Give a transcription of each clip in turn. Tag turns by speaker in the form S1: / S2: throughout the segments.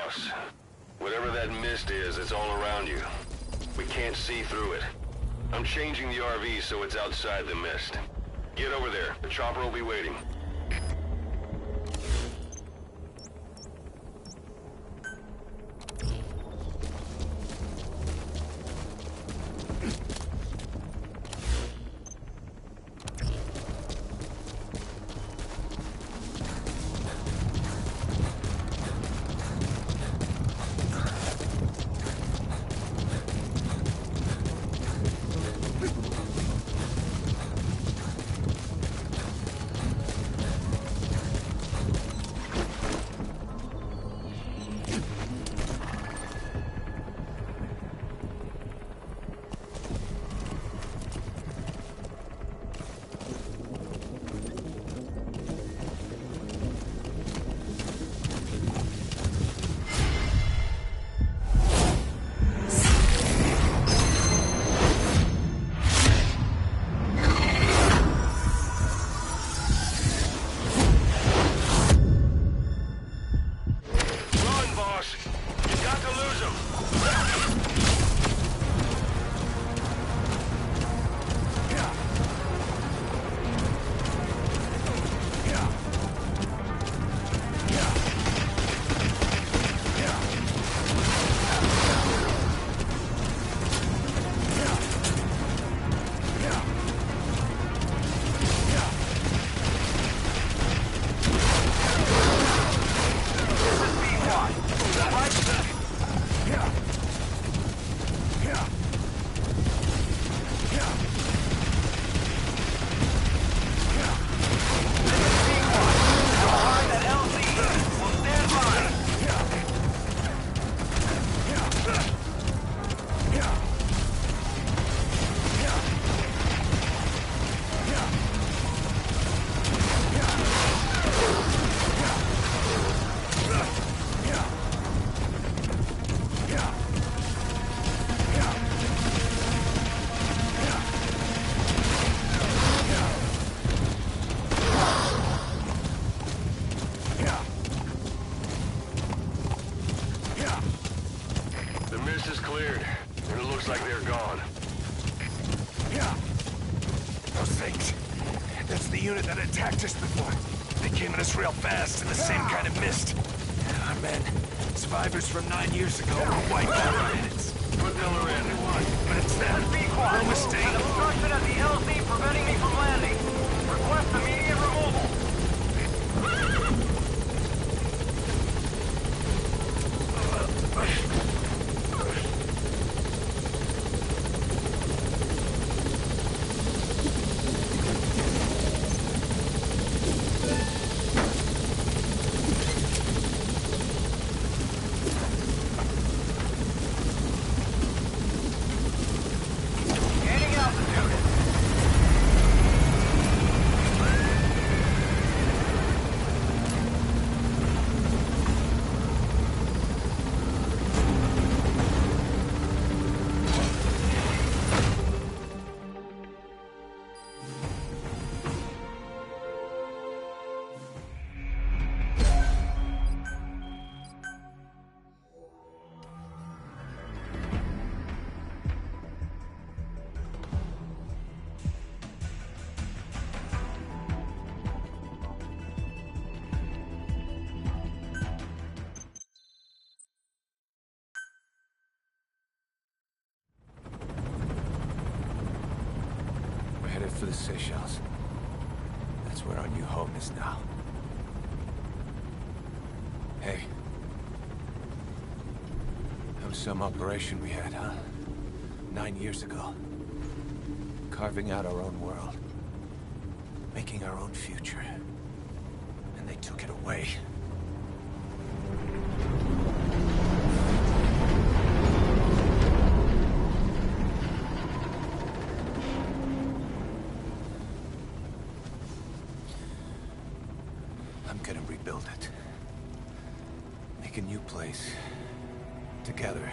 S1: boss. Whatever that mist is, it's all around you. We can't see through it. I'm changing the RV so it's outside the mist. Get over there. The chopper will be waiting.
S2: Attacked us before. They came at us real fast in the same kind of mist. Our men, survivors from 9 years ago, were wiped out in minutes.
S1: Put Miller in.
S2: But it's them. No mistake.
S3: An obstruction at the LZ preventing me from landing. Request immediate removal.
S2: For the Seychelles. That's where our new home is now. Hey. That was some operation we had, huh? 9 years ago. Carving out our own world. Making our own future. And they took it away. Gonna rebuild it. Make a new place. Together.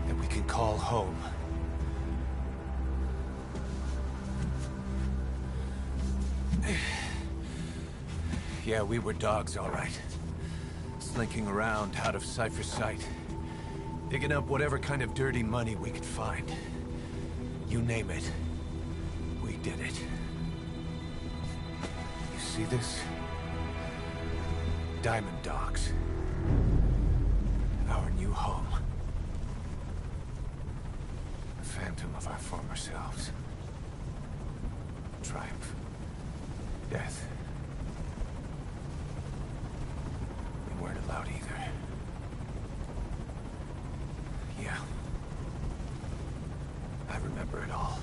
S2: That we can call home. Yeah, we were dogs, all right. slinking around out of Cypher's sight, digging up whatever kind of dirty money we could find. You name it, we did it. You see this? Diamond Dogs. Our new home. A phantom of our former selves. Triumph. Death. We weren't allowed either. Yeah. I remember it all.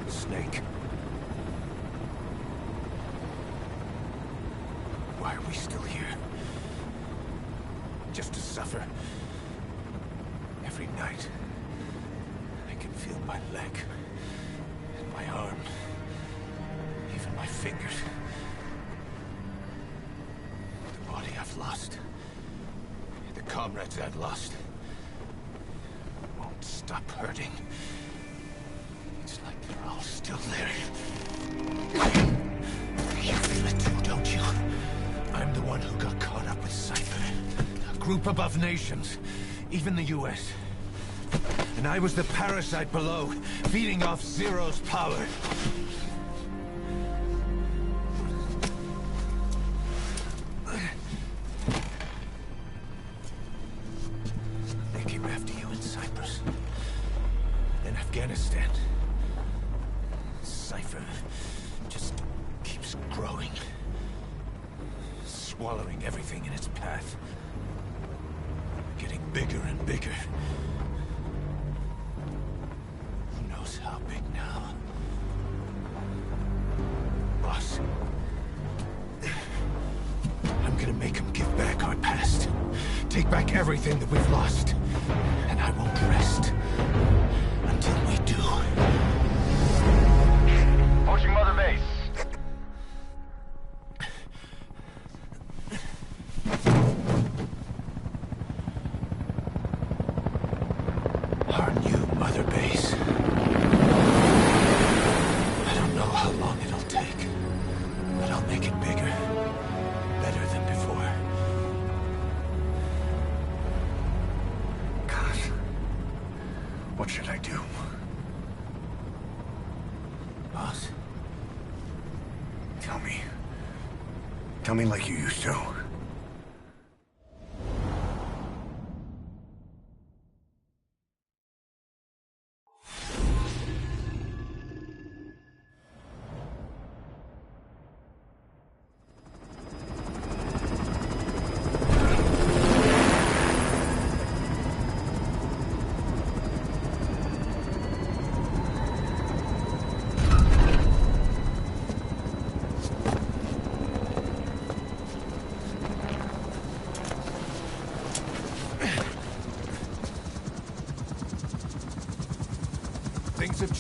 S2: Snake. Why are we still here? Just to suffer? Every night, I can feel my leg, and my arm, even my fingers. The body I've lost, the comrades I've lost, won't stop hurting. It's like they're all still there. You feel it too, don't you? I'm the one who got caught up with Cypher. A group above nations, even the US. And I was the parasite below, feeding off Zero's power. They came after you in Cyprus. Then Afghanistan. Cypher just keeps growing. Swallowing everything in its path. Getting bigger and bigger. Who knows how big now? Boss. I'm gonna make him give back our past. Take back everything that we've lost. And I won't rest until we do.
S3: Pushing Mother Base.
S2: Our new Mother Base. I don't know how long it'll take, but I'll make it bigger. Better than before. God. What should I do? Boss? Tell me. Tell me like you used to.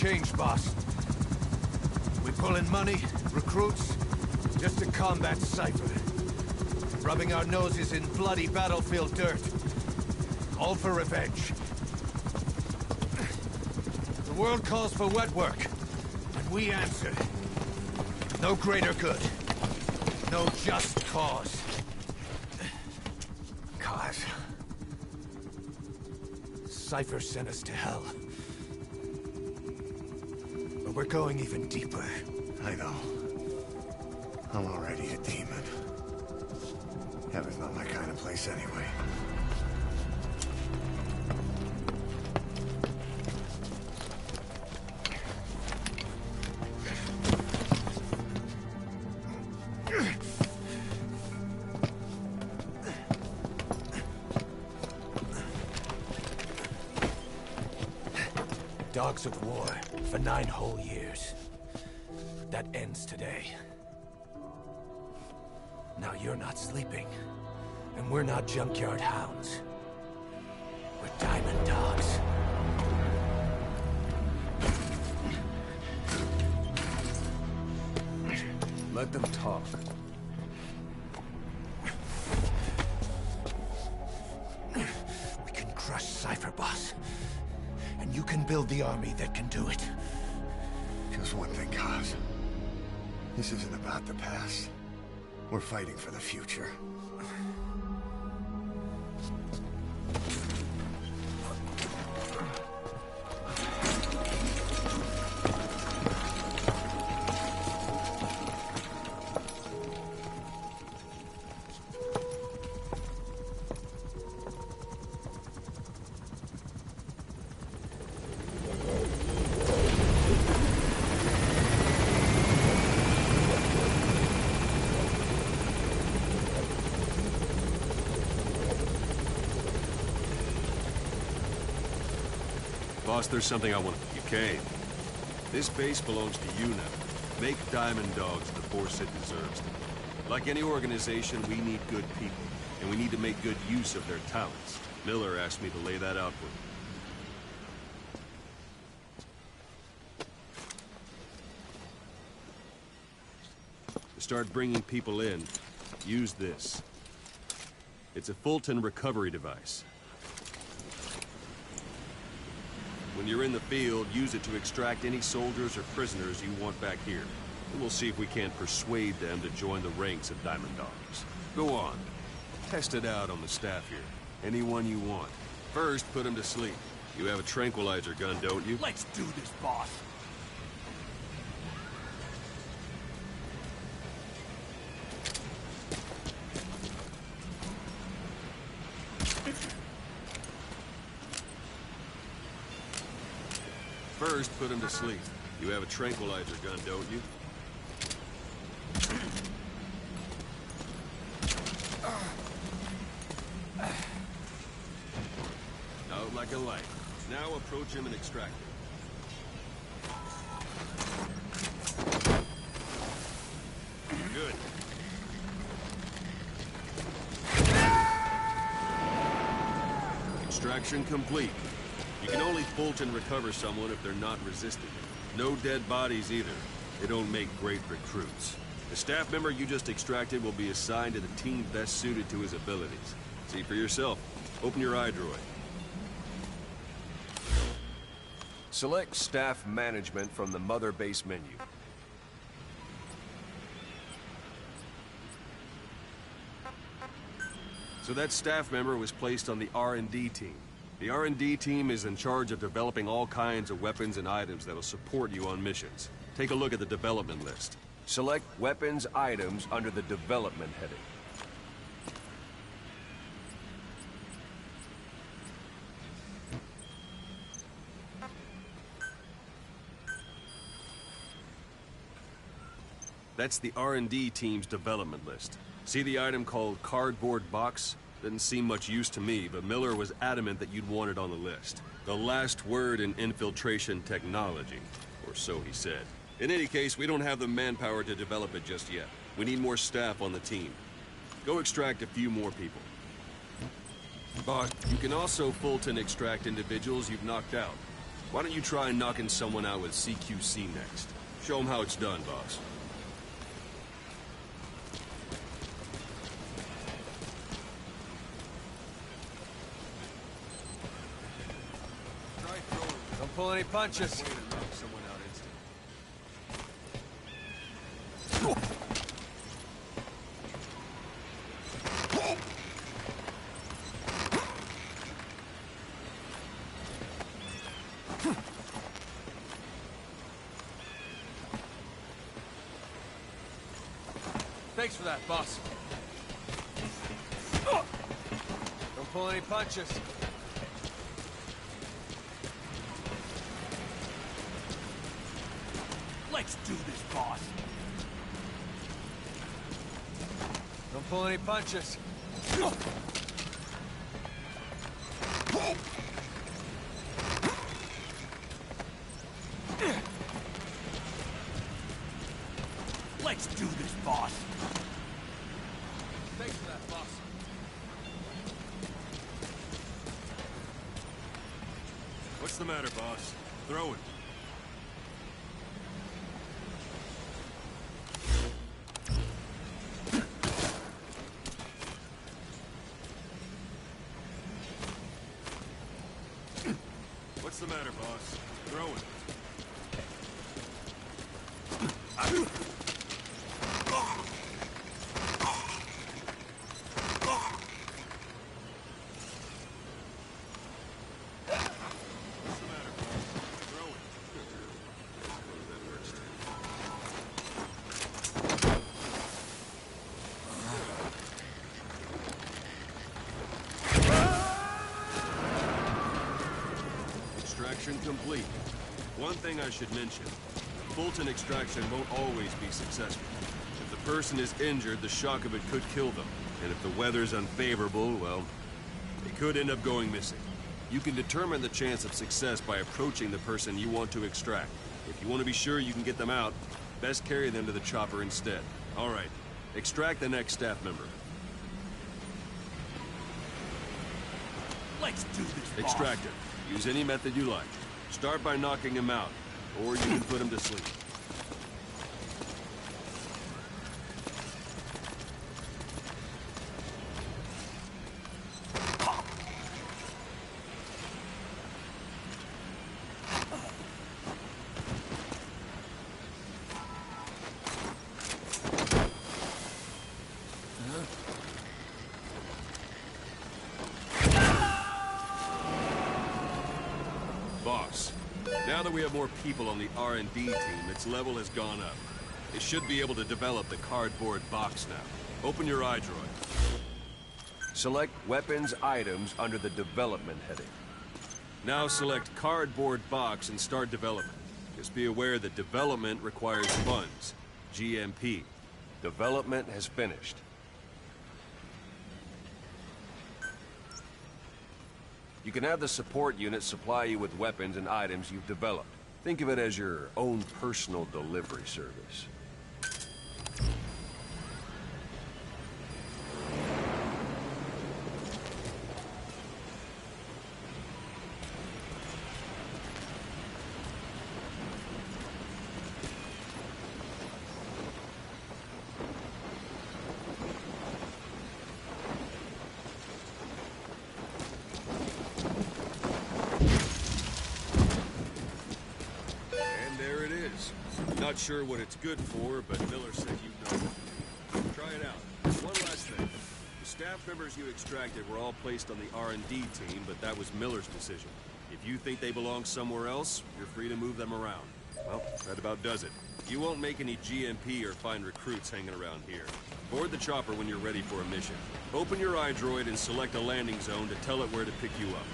S2: changed, boss. We pull in money, recruits, just to combat Cypher. Rubbing our noses in bloody battlefield dirt. All for revenge. The world calls for wet work, and we answer. No greater good. No just cause. Cause. Cypher sent us to hell. But we're going even deeper.
S4: I know. I'm already a demon. Heaven's not my kind of place anyway.
S2: Dogs of war for 9 whole years. That ends today. Now you're not sleeping, and we're not junkyard hounds. We're diamond dogs.
S5: Let them talk.
S2: We can crush Cypher, boss. And you can build the army that can do it.
S4: Just one thing, Kaz. This isn't about the past. We're fighting for the future.
S6: Boss, there's something I want. You came. This base belongs to you now. Make Diamond Dogs the force it deserves. Like any organization, we need good people, and we need to make good use of their talents. Miller asked me to lay that out for you. To start bringing people in, use this. It's a Fulton recovery device. When you're in the field, use it to extract any soldiers or prisoners you want back here. And we'll see if we can't persuade them to join the ranks of Diamond Dogs. Go on. Test it out on the staff here. Anyone you want. First, put them to sleep. You have a tranquilizer gun, don't you?
S3: Let's do this, boss.
S6: First, put him to sleep. You have a tranquilizer gun, don't you? Out like a light. Now approach him and extract him. Good. Extraction complete. You can only Fulton recover someone if they're not resisting. No dead bodies either. They don't make great recruits. The staff member you just extracted will be assigned to the team best suited to his abilities. See for yourself. Open your iDroid.
S5: Select staff management from the Mother Base menu.
S6: So that staff member was placed on the R&D team. The R&D team is in charge of developing all kinds of weapons and items that'll support you on missions. Take a look at the development list.
S5: Select weapons items under the development heading.
S6: That's the R&D team's development list. See the item called cardboard box? Didn't seem much use to me, but Miller was adamant that you'd want it on the list. The last word in infiltration technology, or so he said. In any case, we don't have the manpower to develop it just yet. We need more staff on the team. Go extract a few more people. But you can also Fulton extract individuals you've knocked out. Why don't you try knocking someone out with CQC next? Show them how it's done, boss.
S2: Don't pull any punches.
S6: Way to knock someone out instantly.
S2: Thanks for that, boss. Don't pull any punches.
S3: Let's do this, boss.
S2: Don't pull any punches.
S3: Let's do this, boss.
S2: Thanks for that, boss.
S6: What's the matter, boss? Throw it. What's the matter, boss? Throw it. What's the matter, boss? Throw it. That hurts. Extraction complete. One thing I should mention. Fulton extraction won't always be successful. If the person is injured, the shock of it could kill them. And if the weather's unfavorable, well, they could end up going missing. You can determine the chance of success by approaching the person you want to extract. If you want to be sure you can get them out, best carry them to the chopper instead. All right, extract the next staff member.
S3: Let's do this, boss.
S6: Extract him. Use any method you like. Start by knocking him out, or you can put him to sleep. Boss, now that we have more people on the R&D team, its level has gone up. They should be able to develop the cardboard box now. Open your iDroid.
S5: Select Weapons Items under the Development heading.
S6: Now select cardboard box and start development. Just be aware that development requires funds. GMP.
S5: Development has finished. You can have the support unit supply you with weapons and items you've developed. Think of it as your own personal delivery service.
S6: Not sure what it's good for, but Miller said you'd know. Try it out. One last thing. The staff members you extracted were all placed on the R&D team, but that was Miller's decision. If you think they belong somewhere else, you're free to move them around. Well, that about does it. You won't make any GMP or find recruits hanging around here. Board the chopper when you're ready for a mission. Open your iDroid and select a landing zone to tell it where to pick you up.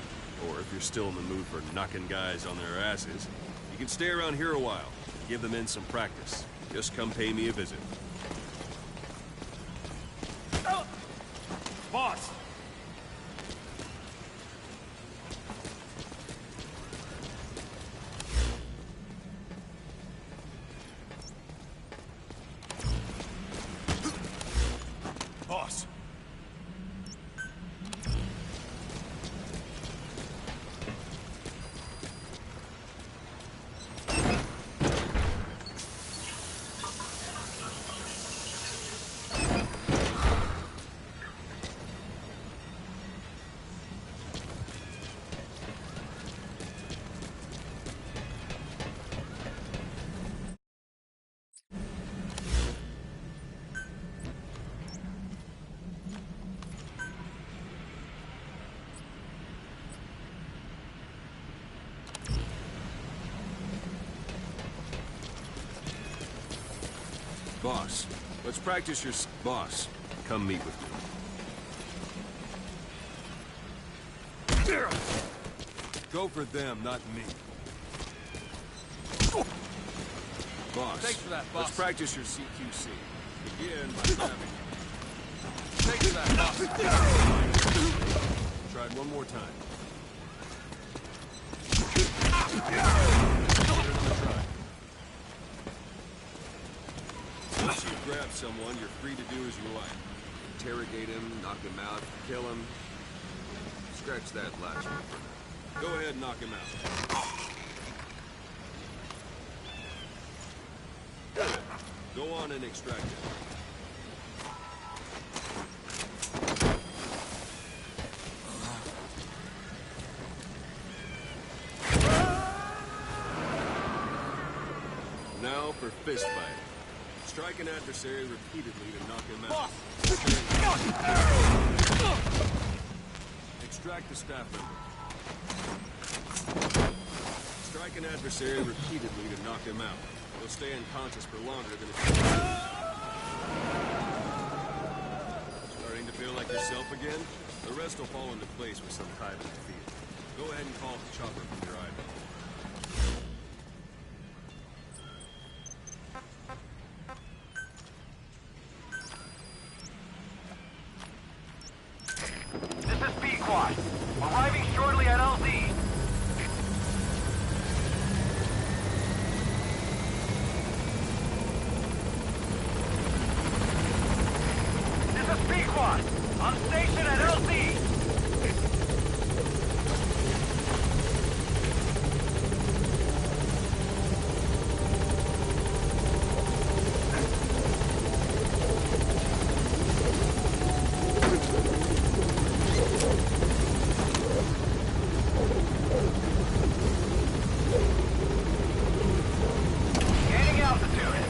S6: Or if you're still in the mood for knocking guys on their asses, you can stay around here a while. Give them in some practice. Just come pay me a visit.
S3: Boss!
S6: Boss! Boss, let's practice your... Boss, come meet with me. Go for them, not me. Boss,
S2: Thanks for that, boss.
S6: let's practice your CQC. Begin by grabbing.
S2: Thanks for that, boss.
S6: Try it one more time. Once you grab someone, you're free to do as you like. Interrogate him, knock him out, kill him. Scratch that last one. Go ahead and knock him out. Good. Go on and extract him. Now for fist fight. Strike an adversary repeatedly to knock him out. Extract the staff member. Strike an adversary repeatedly to knock him out. He'll stay unconscious for longer than if... Starting to feel like yourself again? The rest will fall into place with some time in the field. Go ahead and call the chopper from your eyeball.
S3: This is Pequod. Arriving shortly at LZ. This is Pequod. On station at LZ. Gaining altitude.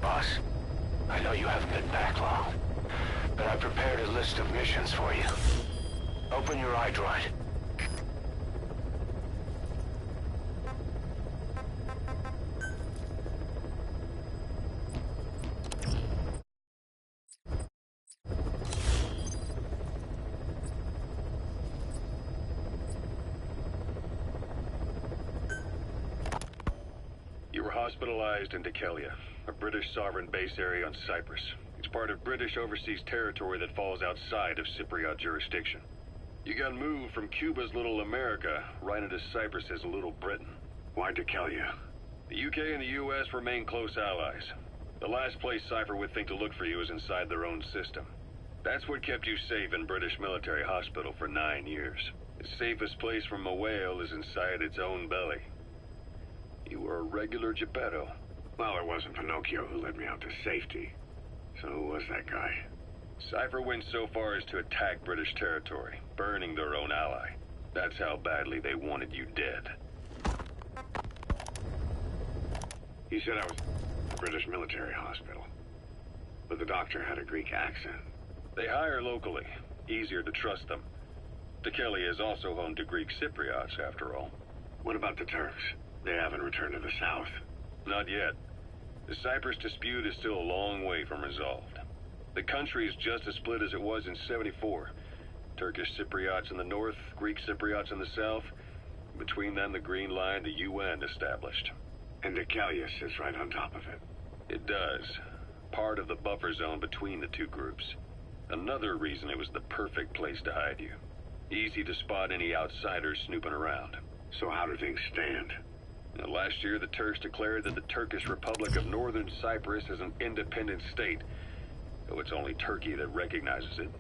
S1: Boss, I know you haven't been back long, but I prepared a list of missions for you. Open your iDroid.
S7: You were hospitalized in Dekelia, a British sovereign base area on Cyprus. It's part of British overseas territory that falls outside of Cypriot jurisdiction. You got moved from Cuba's Little America right into Cyprus's Little Britain. Why Dekelia? The UK and the US remain close allies. The last place Cypher would think to look for you is inside their own system. That's what kept you safe in British military hospital for 9 years. The safest place from a whale is inside its own belly. You were a regular Geppetto.
S8: Well, it wasn't Pinocchio who led me out to safety. So who was that guy?
S7: Cypher went so far as to attack British territory, burning their own ally. That's how badly they wanted you dead.
S8: He said I was at a British military hospital, but the doctor had a Greek accent.
S7: They hire locally. Easier to trust them. Dekelia is also home to Greek Cypriots, after all.
S8: What about the Turks? They haven't returned to the south.
S7: Not yet. The Cyprus dispute is still a long way from resolved. The country is just as split as it was in '74. Turkish Cypriots in the north, Greek Cypriots in the south. Between them, the Green Line, the UN established.
S8: And Dekelia sits right on top of it.
S7: It does. Part of the buffer zone between the two groups. Another reason it was the perfect place to hide you. Easy to spot any outsiders snooping around.
S8: So how do things stand?
S7: Now, last year, the Turks declared that the Turkish Republic of Northern Cyprus is an independent state, though it's only Turkey that recognizes it.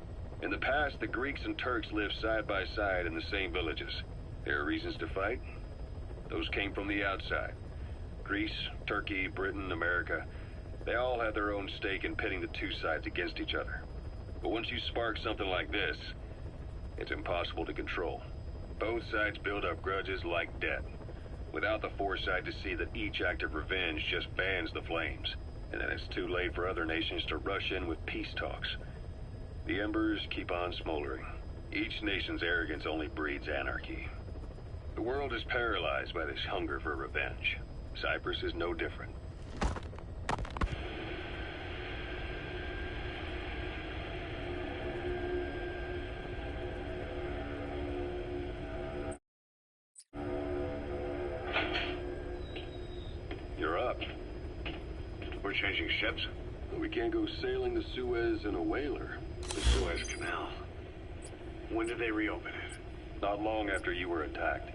S7: In the past, the Greeks and Turks lived side by side in the same villages. There are reasons to fight. Those came from the outside. Greece, Turkey, Britain, America, they all had their own stake in pitting the two sides against each other. But once you spark something like this, it's impossible to control. Both sides build up grudges like debt, without the foresight to see that each act of revenge just fans the flames. And then it's too late for other nations to rush in with peace talks. The embers keep on smoldering. Each nation's arrogance only breeds anarchy. The world is paralyzed by this hunger for revenge. Cyprus is no different. You're up.
S8: We're changing ships?
S7: We can't go sailing the Suez in a whaler.
S8: The Suez Canal. When did they reopen it?
S7: Not long after you were attacked.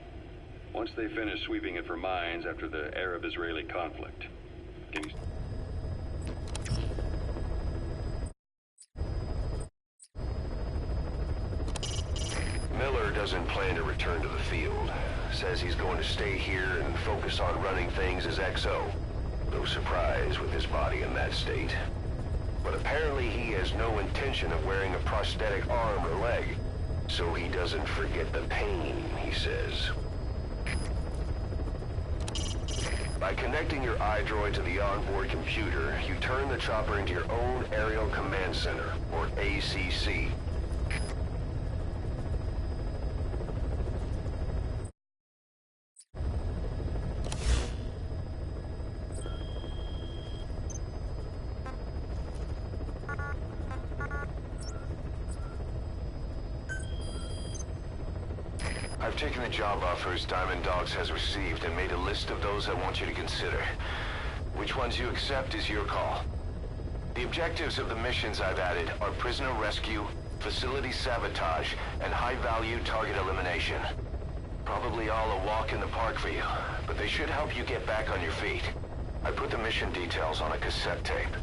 S7: Once they finished sweeping it for mines after the Arab-Israeli conflict. Can you...
S1: Miller doesn't plan to return to the field. Says he's going to stay here and focus on running things as XO. No surprise with his body in that state. But apparently he has no intention of wearing a prosthetic arm or leg. So he doesn't forget the pain, he says. By connecting your iDroid to the onboard computer, you turn the chopper into your own Aerial Command Center, or ACC. I've taken the job offers Diamond Dogs has received and made a list of those I want you to consider. Which ones you accept is your call. The objectives of the missions I've added are prisoner rescue, facility sabotage, and high-value target elimination. Probably all a walk in the park for you, but they should help you get back on your feet. I put the mission details on a cassette tape.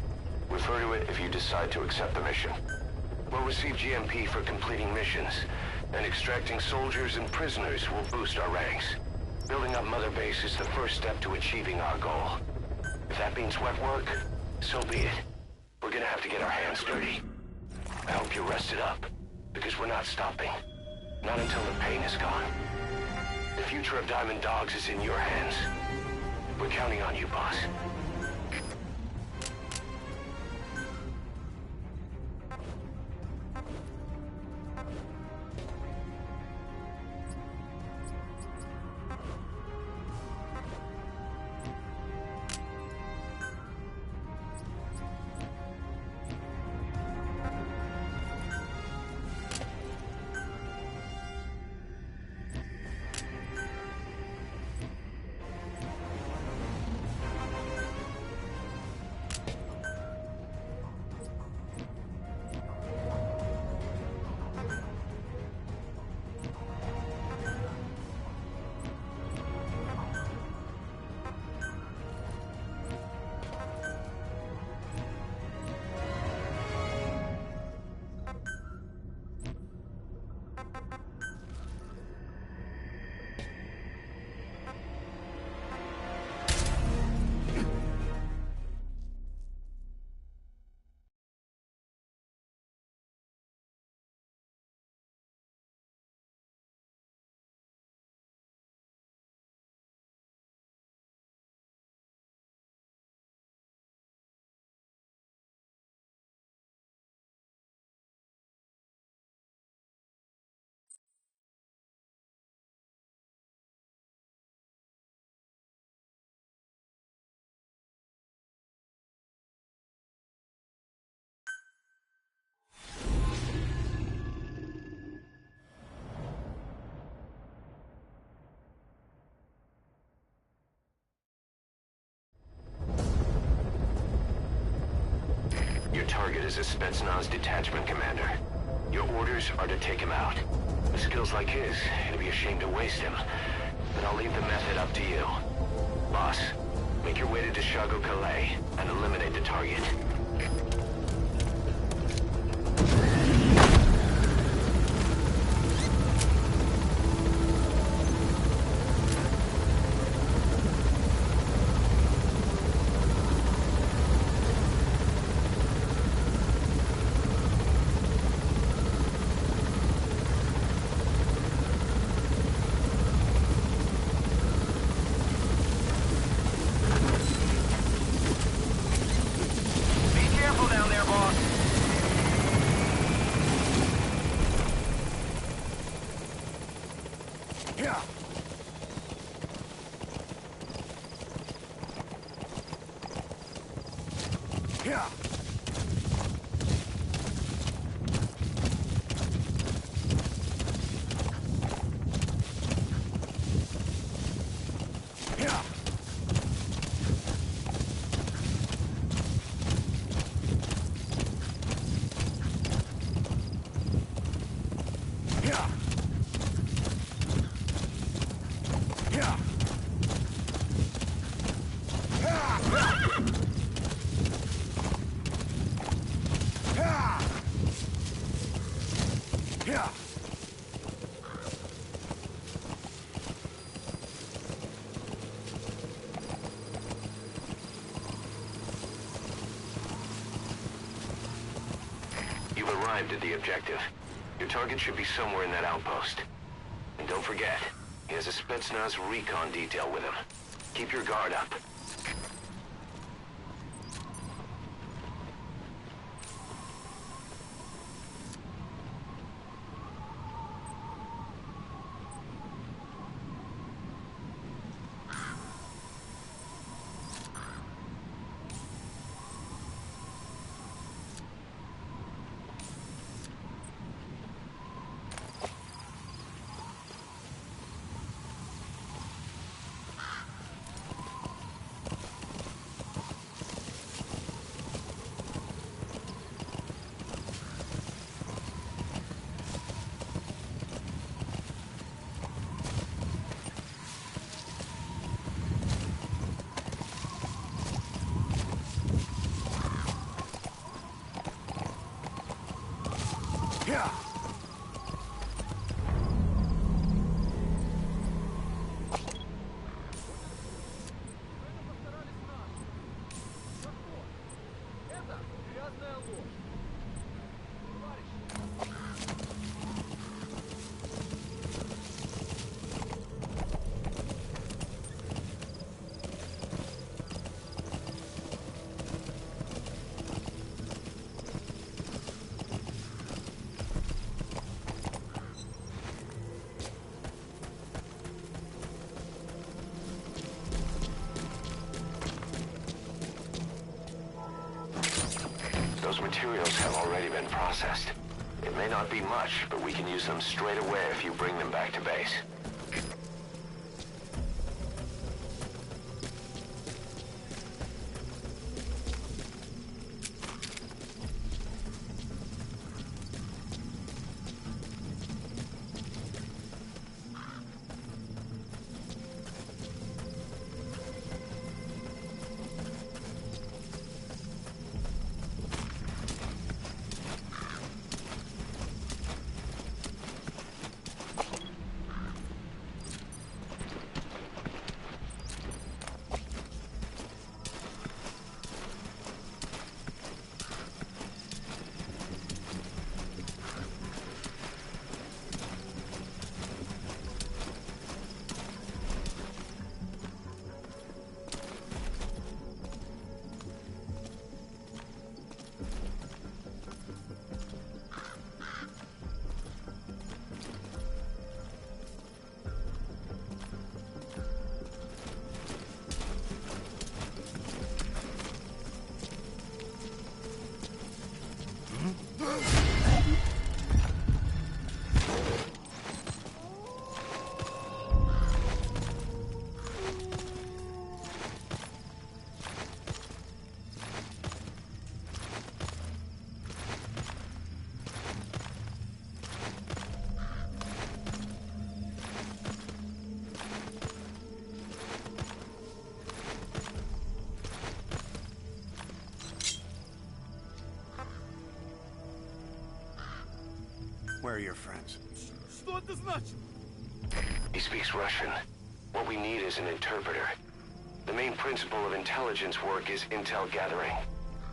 S1: Refer to it if you decide to accept the mission. We'll receive GMP for completing missions, and extracting soldiers and prisoners will boost our ranks. Building up Mother Base is the first step to achieving our goal. If that means wet work, so be it. We're gonna have to get our hands dirty. I hope you're rested up, because we're not stopping. Not until the pain is gone. The future of Diamond Dogs is in your hands. We're counting on you, boss. as a Spetsnaz detachment commander. Your orders are to take him out. With skills like his, it'd be a shame to waste him. But I'll leave the method up to you. Boss, make your way to Dishago Calais and eliminate the target. You've arrived at the objective. Your target should be somewhere in that outpost. And don't forget, he has a Spetsnaz recon detail with him. Keep your guard up. Those materials have already been processed. It may not be much, but we can use them straight away if you bring them back to base.
S4: are your friends?
S1: He speaks Russian. What we need is an interpreter. The main principle of intelligence work is intel gathering.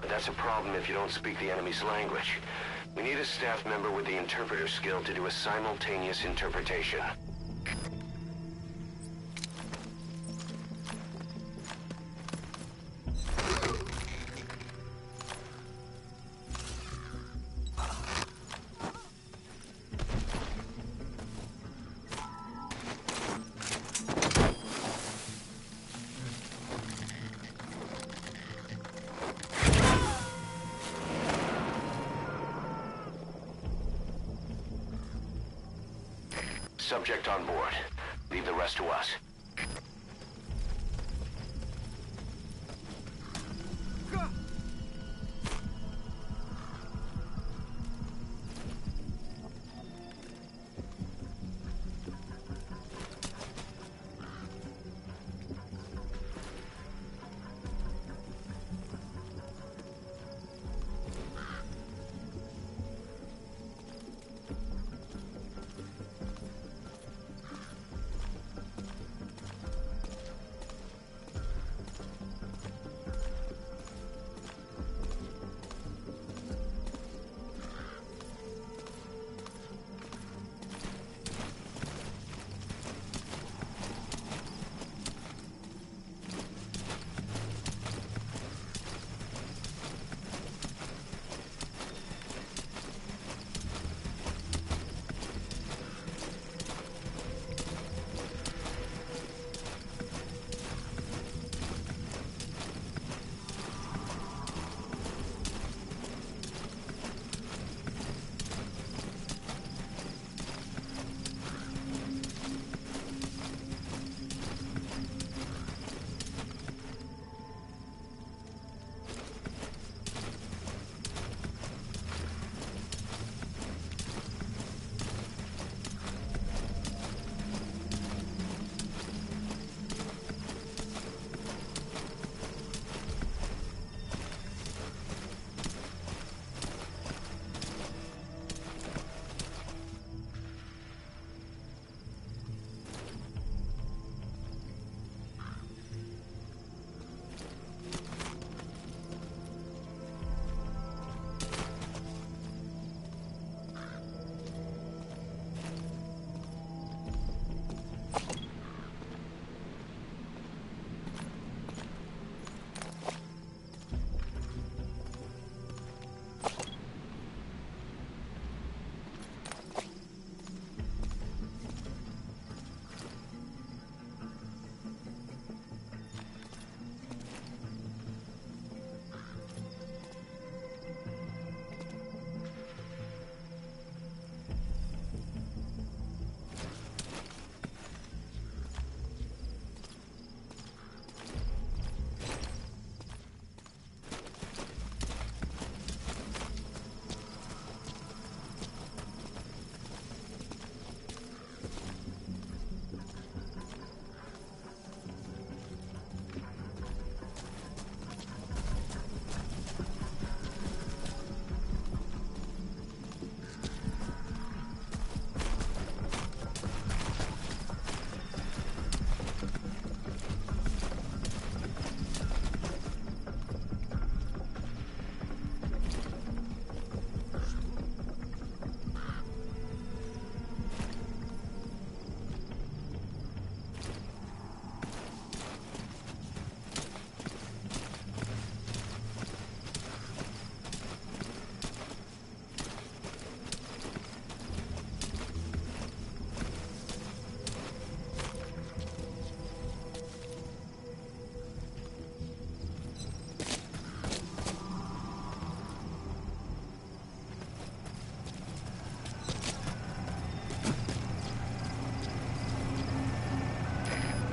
S1: But that's a problem if you don't speak the enemy's language. We need a staff member with the interpreter skill to do a simultaneous interpretation. Subject on board. Leave the rest to us.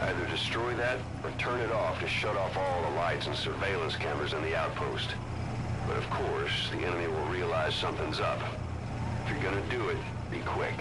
S1: Either destroy that, or turn it off to shut off all the lights and surveillance cameras in the outpost. But of course, the enemy will realize something's up. If you're gonna do it, be quick.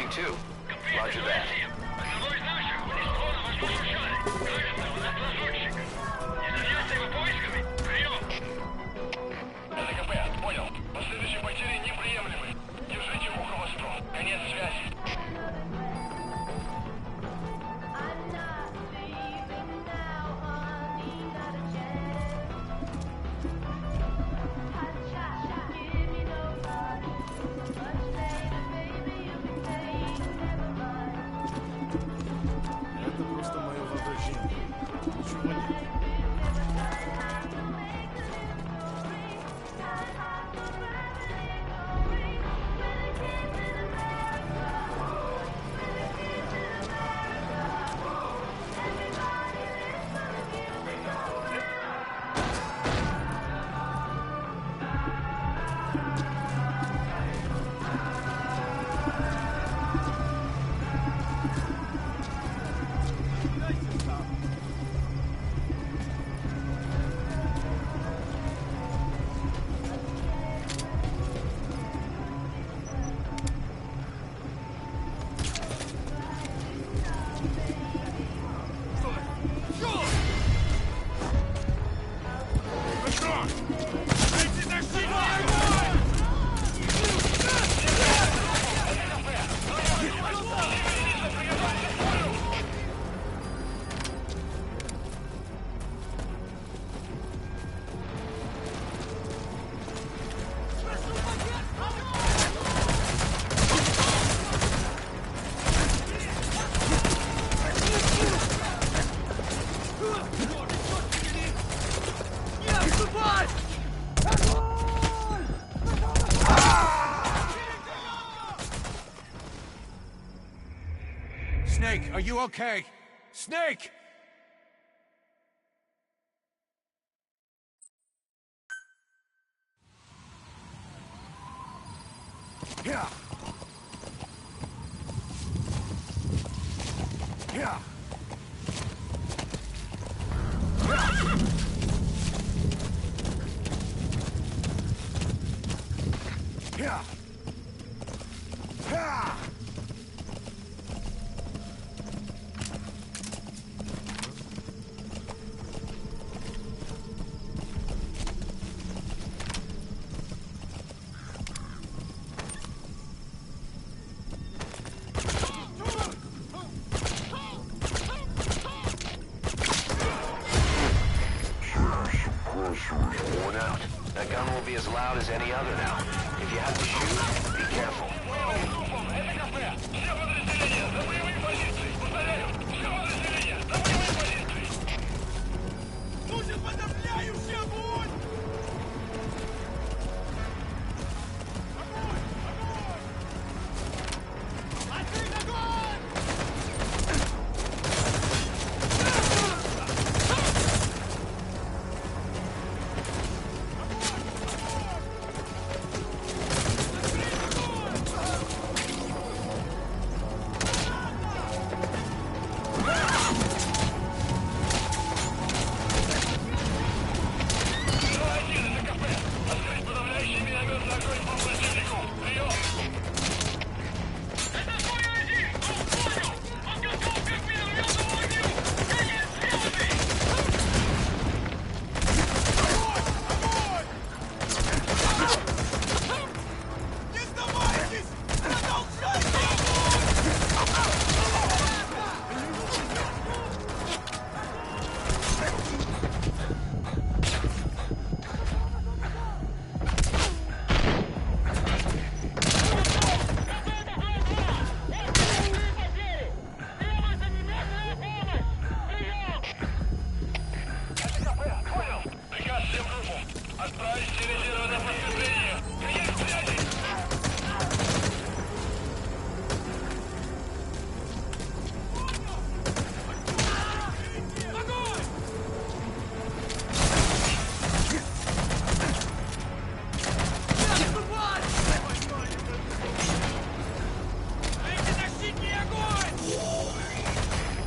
S1: moving too. Roger that.
S3: Одного из наших скоро вас погружали. Кажется, у нас лазутчик. Не заняться его поисками? Прием! КП, понял. Последующие потери неприемлемы. Держите ухо востро. Конец связи.
S9: Это просто мое воображение. Ничего нет.
S2: Snake, are you okay? Snake! Yeah. Yeah. Yeah. Yeah.
S1: Worn out. That gun will be as loud as any other now. If you have to shoot, be careful.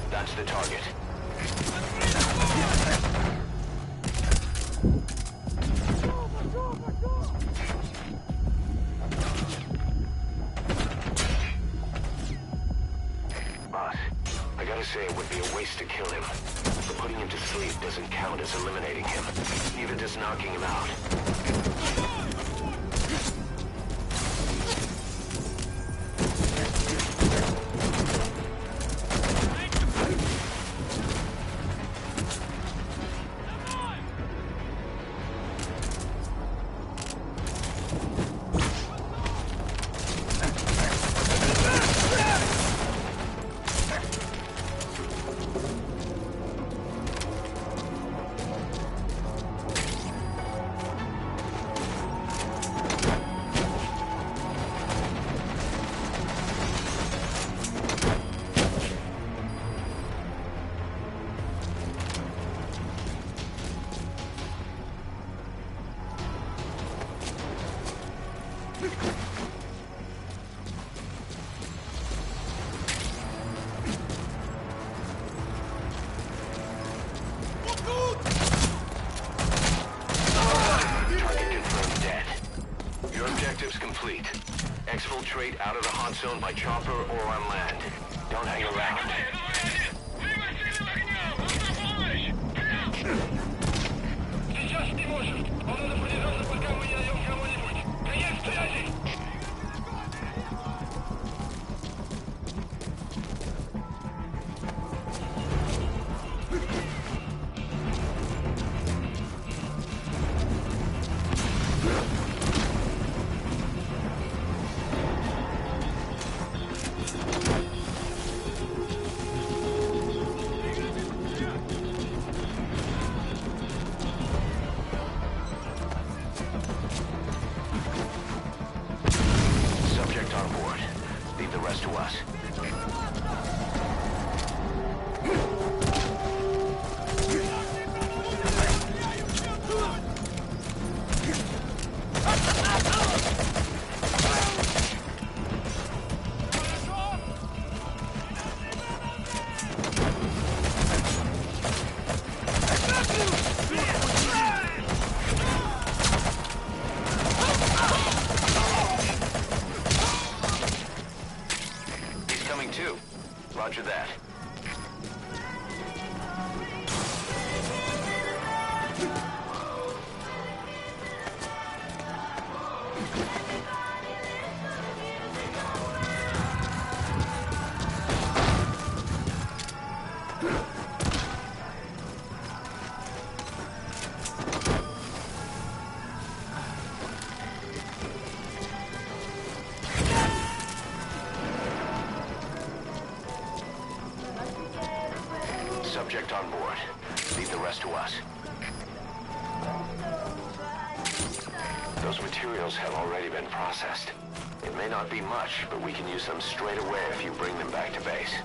S1: That's the target.
S3: Пошел!
S1: say it would be a waste to kill him. But putting him to sleep doesn't count as eliminating him. Neither does knocking him out. Exfiltrate out of the hot zone by chopper or on land. Don't hang around.
S3: Сейчас не может. Он надо продержаться, пока мы не найдем кого-нибудь. Конец связи!
S1: Subject on board. Leave the rest to us. Coming too. Roger that. Subject on board. Leave the rest to us. Those materials have already been processed. It may not be much, but we can use them straight away if you bring them back to base.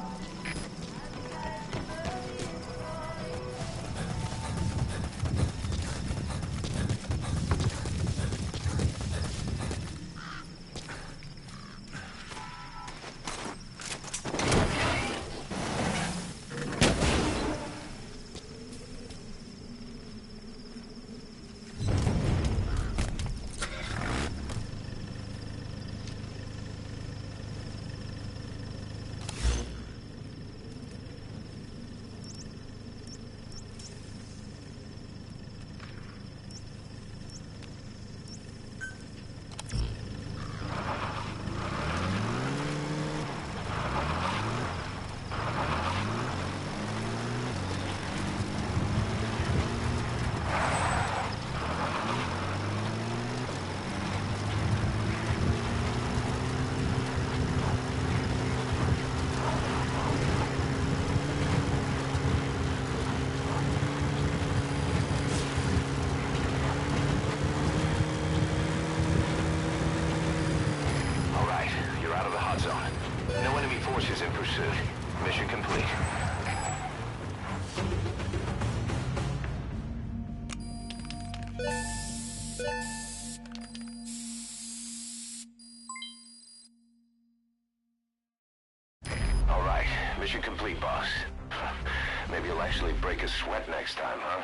S1: No enemy forces in pursuit. Mission complete. All right, mission complete, boss. Maybe you'll actually break a sweat next time, huh?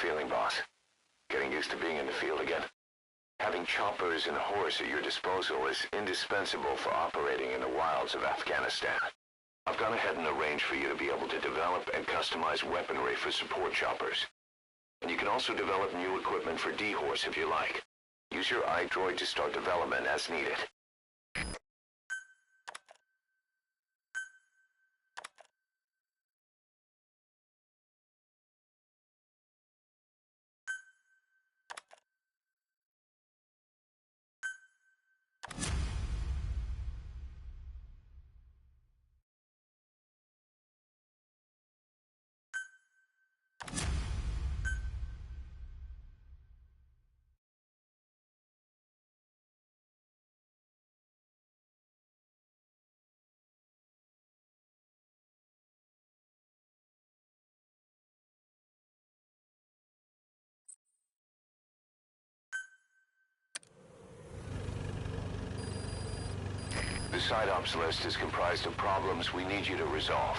S1: feeling, boss? Getting used to being in the field again? Having choppers and horse at your disposal is indispensable for operating in the wilds of Afghanistan. I've gone ahead and arranged for you to be able to develop and customize weaponry for support choppers. And you can also develop new equipment for D-Horse if you like. Use your iDroid to start development as needed. The side ops list is comprised of problems we need you to resolve,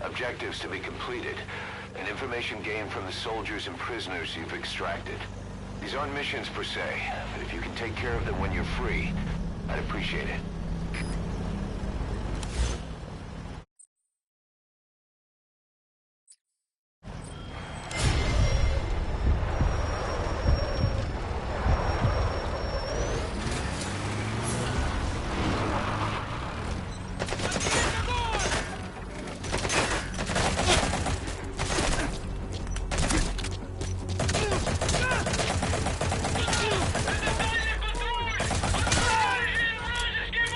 S1: objectives to be completed, and information gained from the soldiers and prisoners you've extracted. These aren't missions per se, but if you can take care of them when you're free, I'd appreciate it.
S3: Escape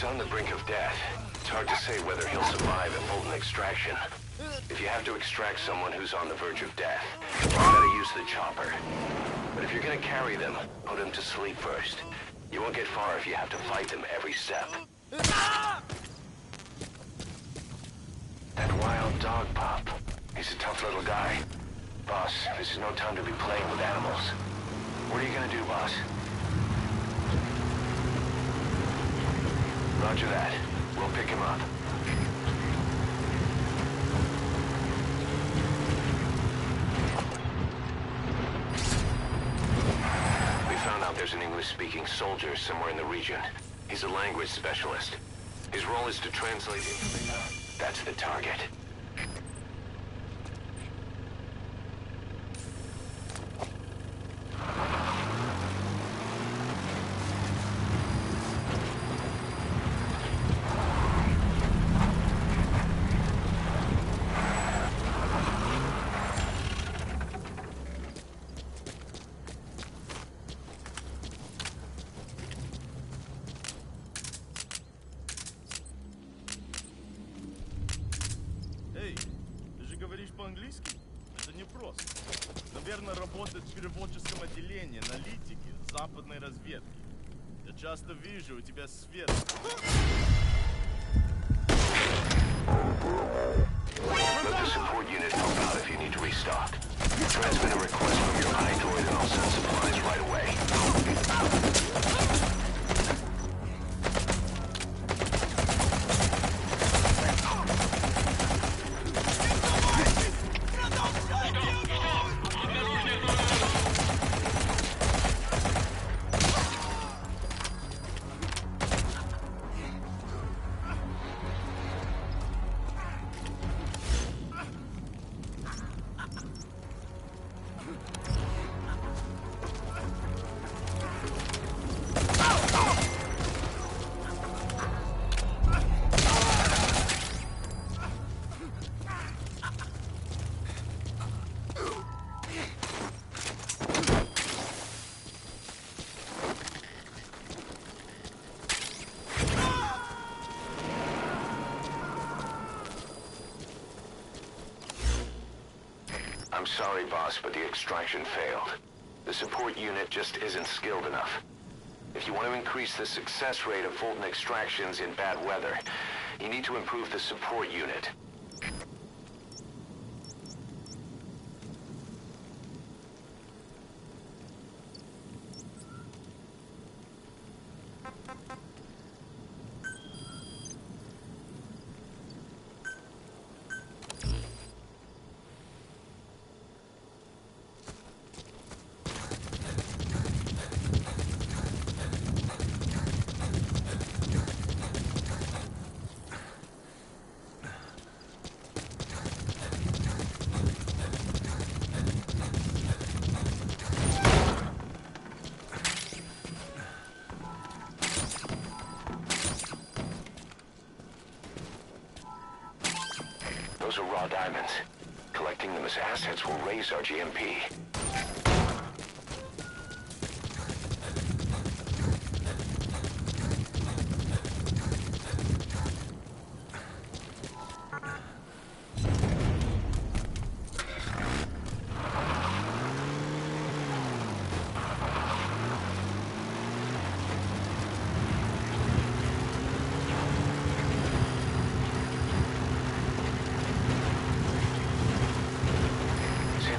S1: He's on the brink of death. It's hard to say whether he'll survive a Fulton extraction. If you have to extract someone who's on the verge of death, you gotta use the chopper. But if you're gonna carry them, put them to sleep first. You won't get far if you have to fight them every step. That wild dog pup. He's a tough little guy. Boss, this is no time to be playing with animals. What are you gonna do, boss? Roger that. We'll pick him up. We found out there's an English-speaking soldier somewhere in the region. He's a language specialist. His role is to translate information. That's the target.
S9: Эй, ты же говоришь по-английски? Это непросто. Наверное, работает в переводческом отделении, аналитики, западной разведки. Я часто вижу у тебя свет.
S1: Let the support unit help out if you need to restock. Transmit a request from your iDroid and I'll send supplies right away. I'm sorry, boss, but the extraction failed. The support unit just isn't skilled enough. If you want to increase the success rate of Fulton extractions in bad weather, you need to improve the support unit. Those are raw diamonds. Collecting them as assets will raise our GMP.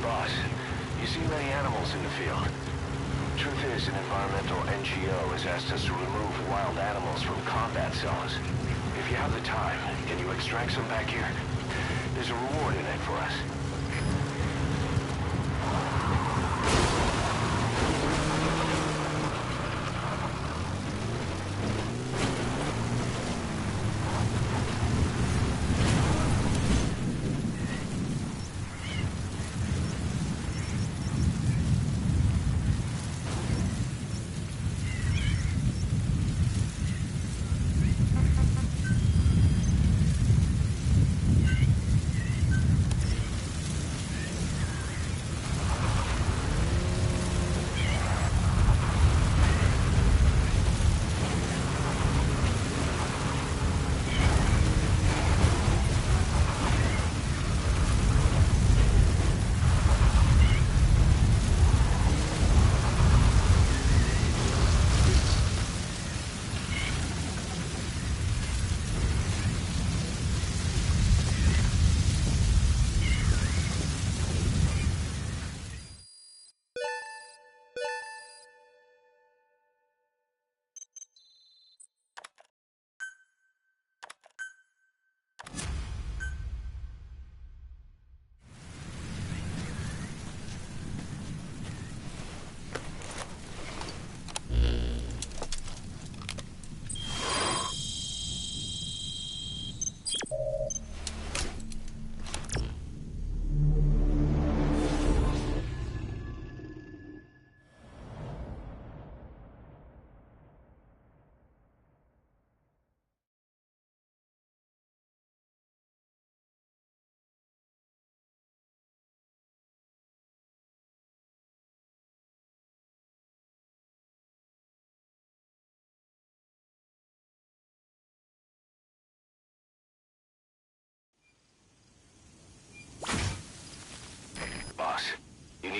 S1: Boss, you see many animals in the field. Truth is, an environmental NGO has asked us to remove wild animals from combat zones. If you have the time, can you extract some back here? There's a reward in it for us.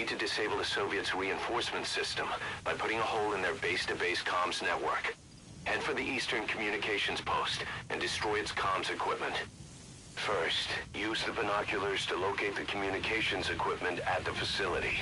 S1: need to disable the Soviets' reinforcement system by putting a hole in their base-to-base comms network. Head for the Eastern Communications Post and destroy its comms equipment. First, use the binoculars to locate the communications equipment at the facility.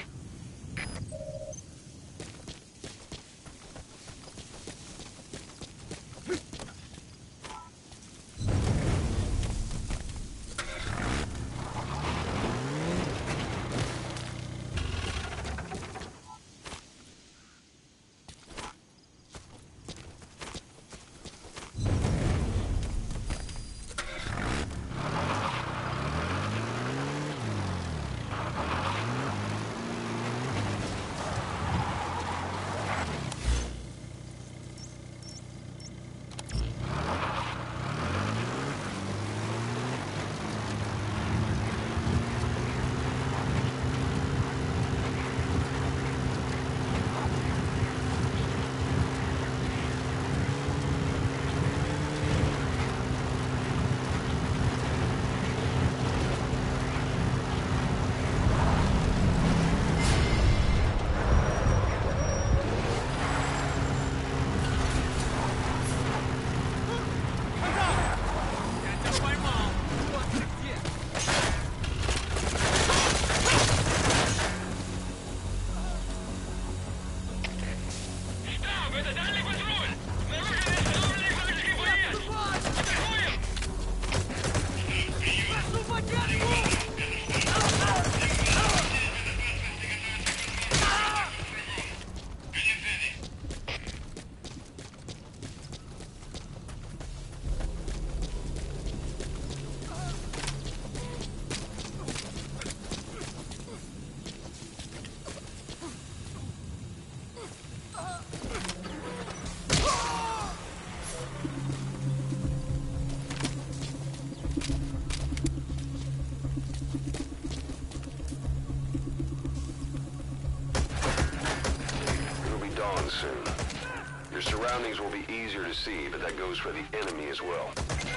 S1: Your surroundings will be easier to see, but that goes for the enemy as well.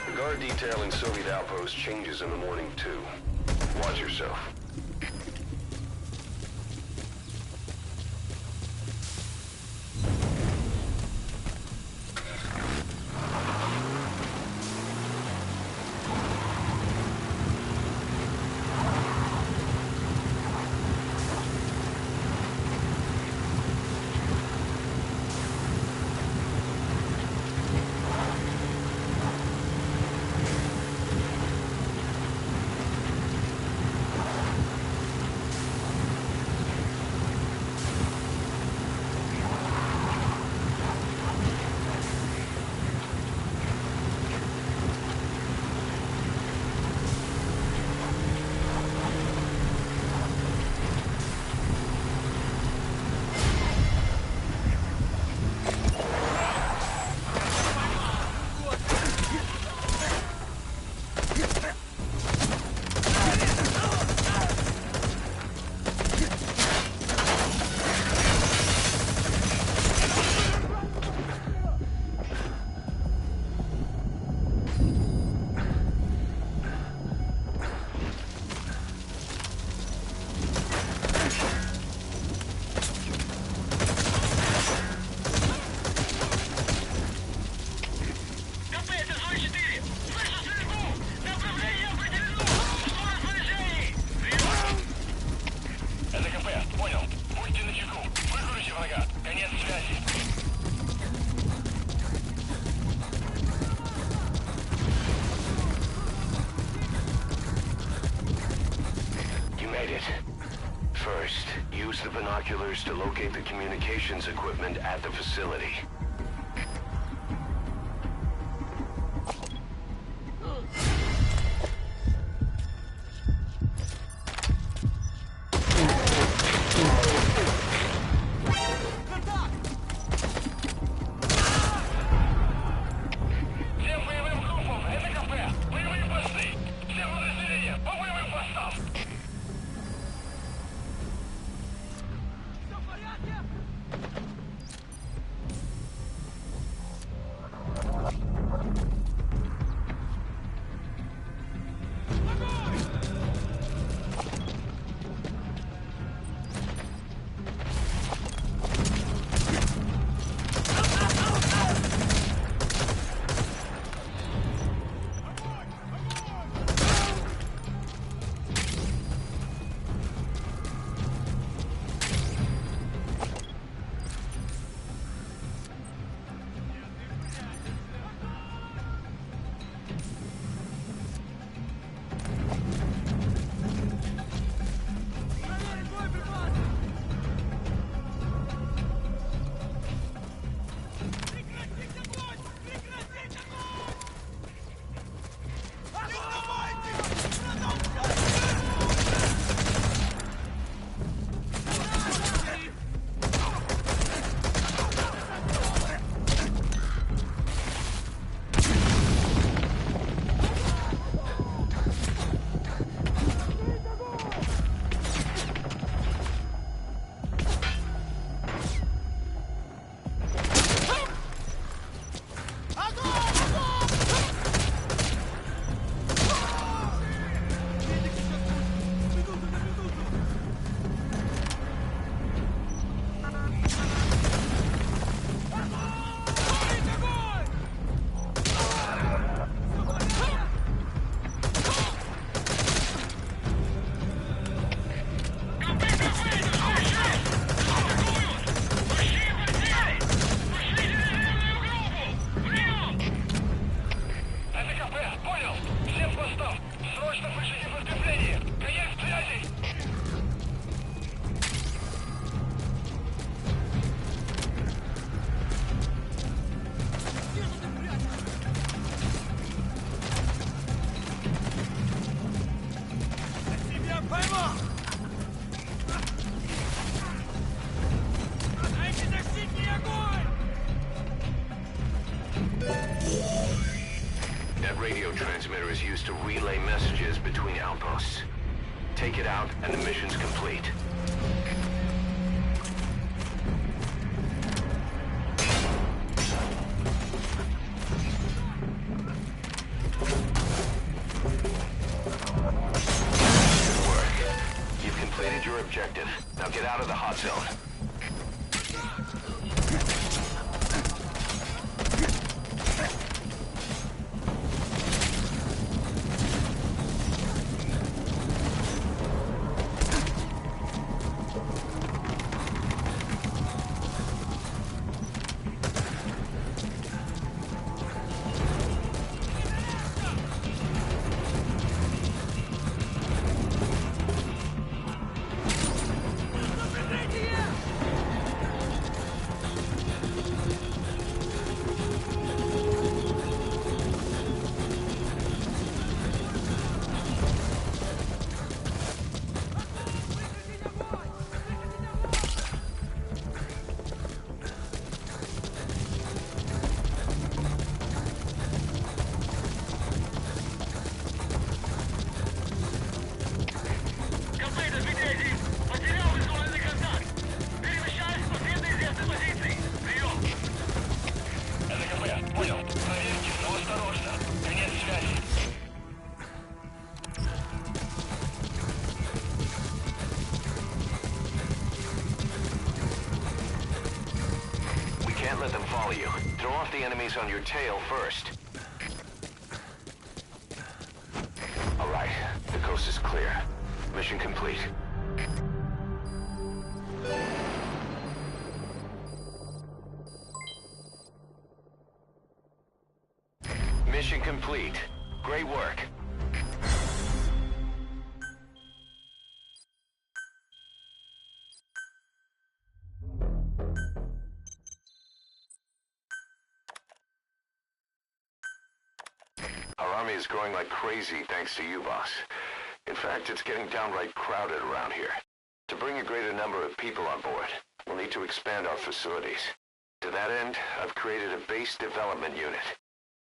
S1: The guard detailing Soviet outposts changes in the morning, too. Watch yourself. First, use the binoculars to locate the communications equipment at the facility. That radio transmitter is used to relay messages between outposts. Take it out, and the mission's complete. Good work. You've completed your objective. Now get out of the hot zone. Can't let them follow you. Throw off the enemies on your tail first. All right, the coast is clear. Mission complete. Mission complete. Great work. Our army is growing like crazy thanks to you, boss. In fact, it's getting downright crowded around here. To bring a greater number of people on board, we'll need to expand our facilities. To that end, I've created a base development unit.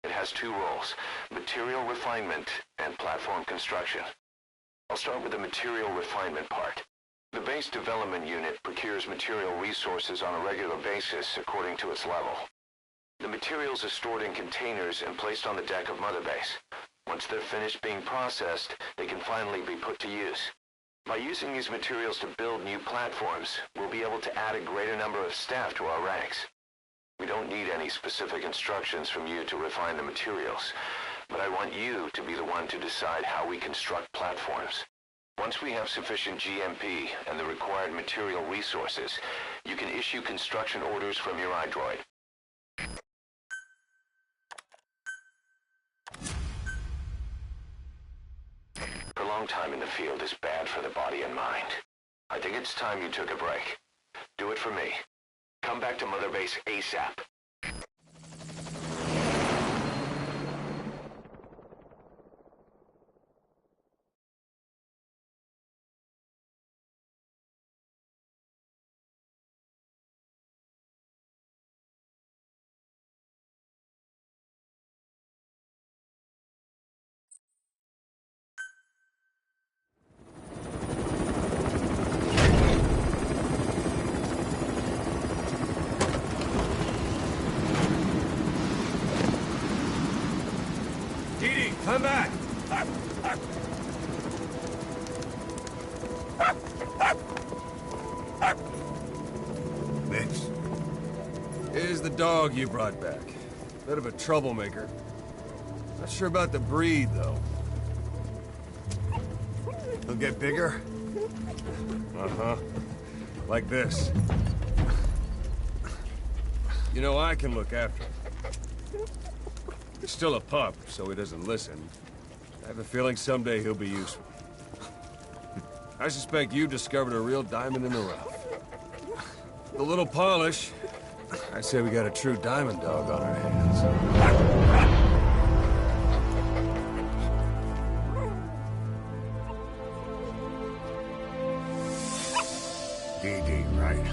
S1: It has two roles, material refinement and platform construction. I'll start with the material refinement part. The base development unit procures material resources on a regular basis according to its level. The materials are stored in containers and placed on the deck of Mother Base. Once they're finished being processed, they can finally be put to use. By using these materials to build new platforms, we'll be able to add a greater number of staff to our ranks. We don't need any specific instructions from you to refine the materials, but I want you to be the one to decide how we construct platforms. Once we have sufficient GMP and the required material resources, you can issue construction orders from your iDroid. Prolonged time in the field is bad for the body and mind. I think it's time you took a break. Do it for me. Come back to Mother Base ASAP.
S5: Come back!
S4: Mitch.
S5: Here's the dog you brought back. Bit of a troublemaker. Not sure about the breed, though.
S4: He'll get bigger?
S5: Uh-huh. Like this. You know, I can look after him. He's still a pup, so he doesn't listen. I have a feeling someday he'll be useful. I suspect you discovered a real diamond in the rough. With a little polish, I say we got a true diamond dog on our hands.
S4: DD, right?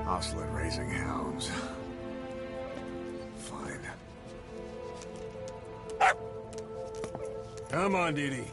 S4: Hostile at raising hounds. Fine.
S5: Come on, Dee Dee.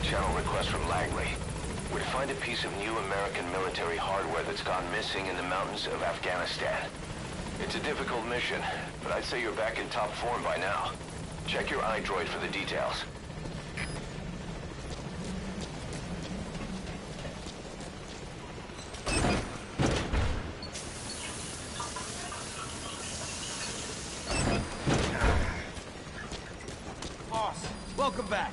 S1: Channel request from Langley. We're to find a piece of new American military hardware that's gone missing in the mountains of Afghanistan. It's a difficult mission, but I'd say you're back in top form by now. Check your iDroid for the details.
S10: Boss, welcome back.